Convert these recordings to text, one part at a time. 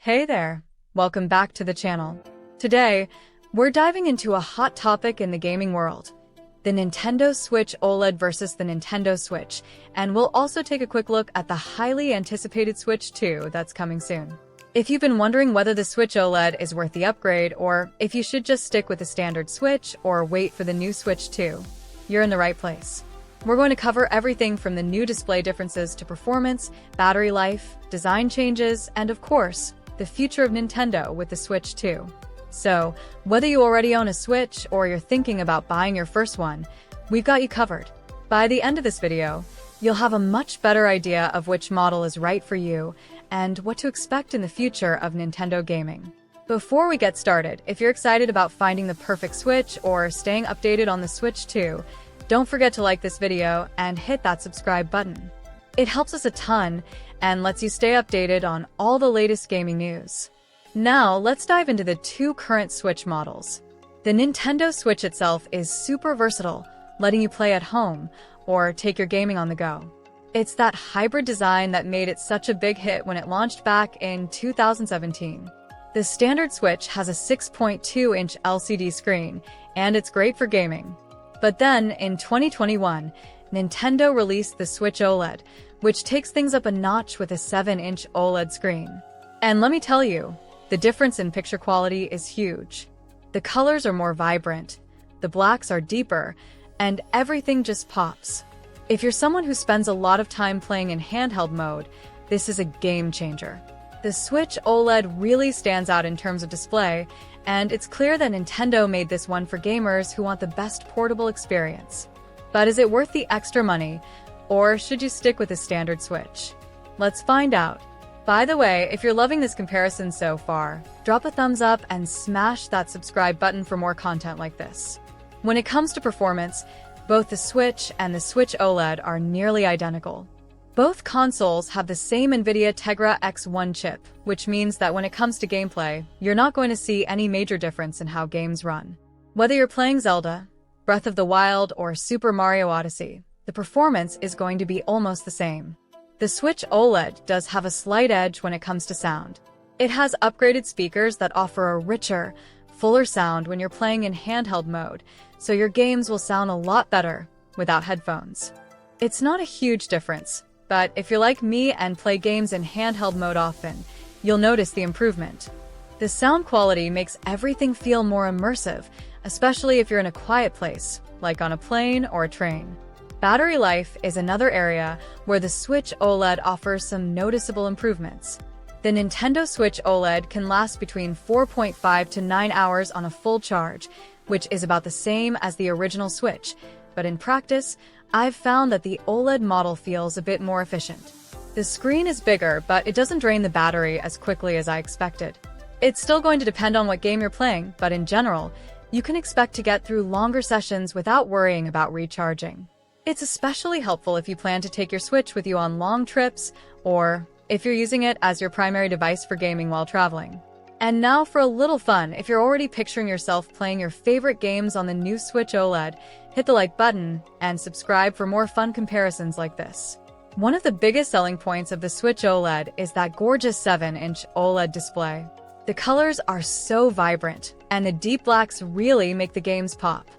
Hey there, welcome back to the channel. Today, we're diving into a hot topic in the gaming world, the Nintendo Switch OLED versus the Nintendo Switch, and we'll also take a quick look at the highly anticipated Switch 2 that's coming soon. If you've been wondering whether the Switch OLED is worth the upgrade or if you should just stick with the standard Switch or wait for the new Switch 2, you're in the right place. We're going to cover everything from the new display differences to performance, battery life, design changes, and of course, the future of Nintendo with the Switch 2. So, whether you already own a Switch or you're thinking about buying your first one, we've got you covered. By the end of this video, you'll have a much better idea of which model is right for you and what to expect in the future of Nintendo gaming. Before we get started, if you're excited about finding the perfect Switch or staying updated on the Switch 2, don't forget to like this video and hit that subscribe button. It helps us a ton and lets you stay updated on all the latest gaming news. Now, let's dive into the two current Switch models. The Nintendo Switch itself is super versatile, letting you play at home or take your gaming on the go. It's that hybrid design that made it such a big hit when it launched back in 2017. The standard Switch has a 6.2-inch LCD screen, and it's great for gaming. But then, in 2021, Nintendo released the Switch OLED, which takes things up a notch with a 7-inch OLED screen. And let me tell you, the difference in picture quality is huge. The colors are more vibrant, the blacks are deeper, and everything just pops. If you're someone who spends a lot of time playing in handheld mode, this is a game changer. The Switch OLED really stands out in terms of display, and it's clear that Nintendo made this one for gamers who want the best portable experience. But is it worth the extra money, or should you stick with the standard Switch? Let's find out. By the way, if you're loving this comparison so far, drop a thumbs up and smash that subscribe button for more content like this. When it comes to performance, both the Switch and the Switch OLED are nearly identical. Both consoles have the same NVIDIA Tegra X1 chip, which means that when it comes to gameplay, you're not going to see any major difference in how games run. Whether you're playing Zelda, Breath of the Wild, or Super Mario Odyssey, the performance is going to be almost the same. The Switch OLED does have a slight edge when it comes to sound. It has upgraded speakers that offer a richer, fuller sound when you're playing in handheld mode, so your games will sound a lot better without headphones. It's not a huge difference, but if you're like me and play games in handheld mode often, you'll notice the improvement. The sound quality makes everything feel more immersive, especially if you're in a quiet place, like on a plane or a train. Battery life is another area where the Switch OLED offers some noticeable improvements. The Nintendo Switch OLED can last between 4.5 to 9 hours on a full charge, which is about the same as the original Switch, but in practice, I've found that the OLED model feels a bit more efficient. The screen is bigger, but it doesn't drain the battery as quickly as I expected. It's still going to depend on what game you're playing, but in general, you can expect to get through longer sessions without worrying about recharging. It's especially helpful if you plan to take your Switch with you on long trips, or if you're using it as your primary device for gaming while traveling. And now for a little fun, if you're already picturing yourself playing your favorite games on the new Switch OLED, hit the like button and subscribe for more fun comparisons like this. One of the biggest selling points of the Switch OLED is that gorgeous 7-inch OLED display. The colors are so vibrant, and the deep blacks really make the games pop.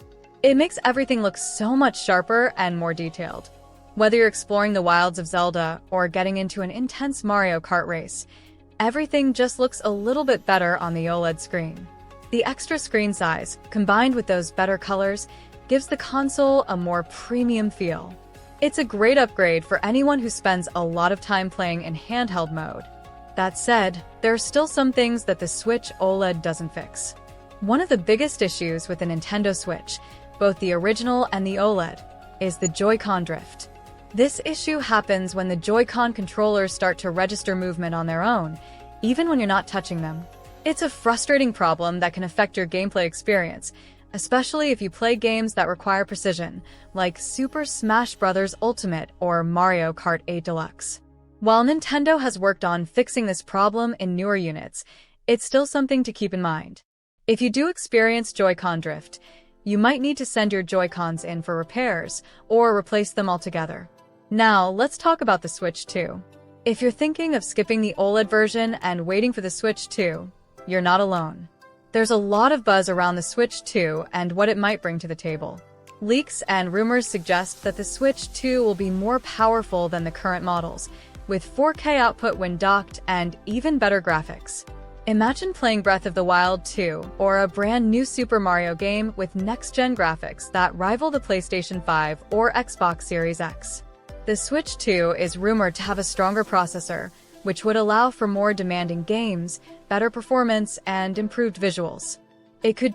It makes everything look so much sharper and more detailed. Whether you're exploring the wilds of Zelda or getting into an intense Mario Kart race, everything just looks a little bit better on the OLED screen. The extra screen size, combined with those better colors, gives the console a more premium feel. It's a great upgrade for anyone who spends a lot of time playing in handheld mode. That said, there are still some things that the Switch OLED doesn't fix. One of the biggest issues with the Nintendo Switch, both the original and the OLED, is the Joy-Con drift. This issue happens when the Joy-Con controllers start to register movement on their own, even when you're not touching them. It's a frustrating problem that can affect your gameplay experience, especially if you play games that require precision, like Super Smash Bros. Ultimate or Mario Kart 8 Deluxe. While Nintendo has worked on fixing this problem in newer units, it's still something to keep in mind. If you do experience Joy-Con drift, you might need to send your Joy-Cons in for repairs or replace them altogether. Now, let's talk about the Switch 2. If you're thinking of skipping the OLED version and waiting for the Switch 2, you're not alone. There's a lot of buzz around the Switch 2 and what it might bring to the table. Leaks and rumors suggest that the Switch 2 will be more powerful than the current models, with 4K output when docked and even better graphics. Imagine playing Breath of the Wild 2 or a brand new Super Mario game with next-gen graphics that rival the PlayStation 5 or Xbox Series X. The Switch 2 is rumored to have a stronger processor, which would allow for more demanding games, better performance, and improved visuals. It could